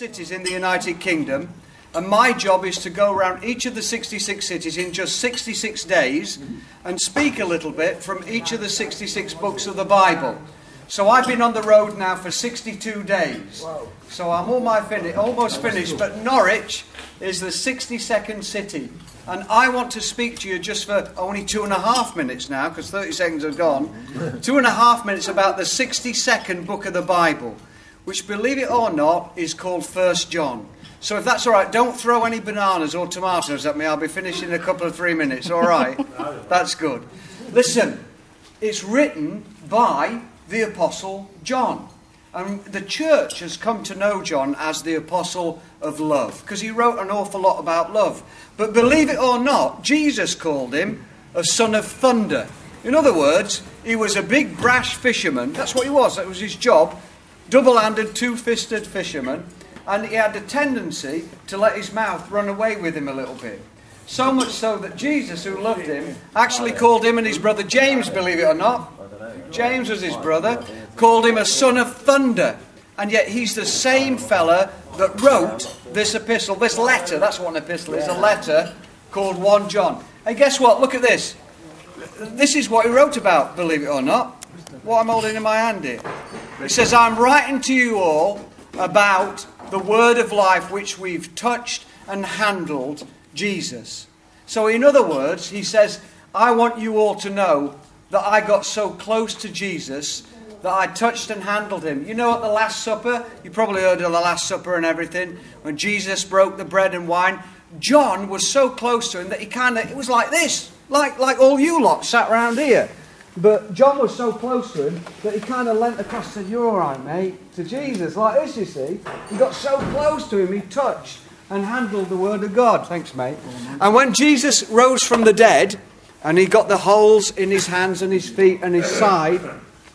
cities in the United Kingdom, and my job is to go around each of the 66 cities in just 66 days and speak a little bit from each of the 66 books of the Bible. So I've been on the road now for 62 days. So I'm almost finished, but Norwich is the 62nd city. And I want to speak to you just for only 2.5 minutes now, because 30 seconds are gone. 2.5 minutes about the 62nd book of the Bible, which, believe it or not, is called 1 John. So if that's all right, don't throw any bananas or tomatoes at me. I'll be finished in a couple of 3 minutes. All right? That's good. Listen, it's written by the Apostle John. And the church has come to know John as the Apostle of Love, because he wrote an awful lot about love. But believe it or not, Jesus called him a son of thunder. In other words, he was a big brash fisherman. That's what he was. That was his job. Double-handed, two-fisted fisherman. And he had a tendency to let his mouth run away with him a little bit. So much so that Jesus, who loved him, actually called him and his brother James, believe it or not. James was his brother, called him a son of thunder. And yet he's the same fella that wrote this epistle, this letter. That's what an epistle is, a letter called 1 John. And guess what? Look at this. This is what he wrote about, believe it or not. What I'm holding in my hand here. It says, I'm writing to you all about the word of life which we've touched and handled, Jesus. So in other words, he says, I want you all to know that I got so close to Jesus that I touched and handled him. You know, at the Last Supper, you probably heard of the Last Supper and everything, when Jesus broke the bread and wine, John was so close to him that it was like this, like all you lot sat round here. But John was so close to him that he kind of leant across and said, you're all right, mate, to Jesus, like this, you see. He got so close to him, he touched and handled the word of God. Thanks, mate. And when Jesus rose from the dead, and he got the holes in his hands and his feet and his side,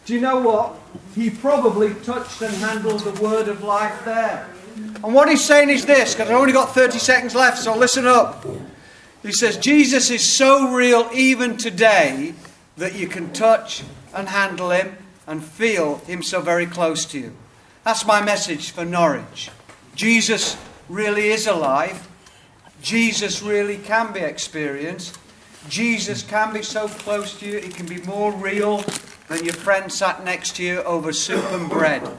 do you know what? He probably touched and handled the word of life there. And what he's saying is this, because I've only got 30 seconds left, so listen up. He says, Jesus is so real even today that you can touch and handle him and feel him so very close to you. That's my message for Norwich. Jesus really is alive. Jesus really can be experienced. Jesus can be so close to you, he can be more real than your friend sat next to you over soup and bread.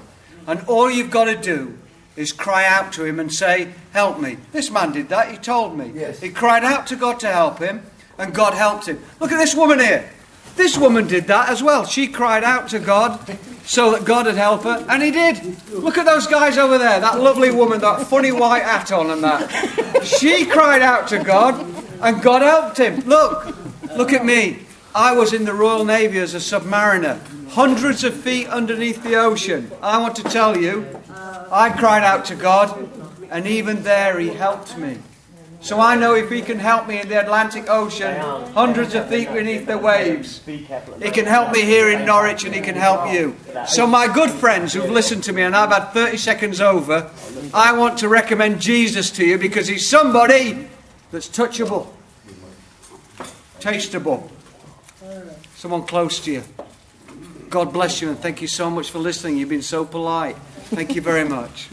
And all you've got to do is cry out to him and say, help me. This man did that, he told me. Yes. He cried out to God to help him, and God helped him. Look at this woman here. This woman did that as well. She cried out to God so that God would help her, and he did. Look at those guys over there, that lovely woman, that funny white hat on and that. She cried out to God, and God helped him. Look at me. I was in the Royal Navy as a submariner, hundreds of feet underneath the ocean. I want to tell you, I cried out to God, and even there he helped me. So I know if he can help me in the Atlantic Ocean, hundreds of feet beneath the waves, he can help me here in Norwich, and he can help you. So my good friends who've listened to me, and I've had 30 seconds over, I want to recommend Jesus to you because he's somebody that's touchable, tasteable, someone close to you. God bless you, and thank you so much for listening. You've been so polite. Thank you very much.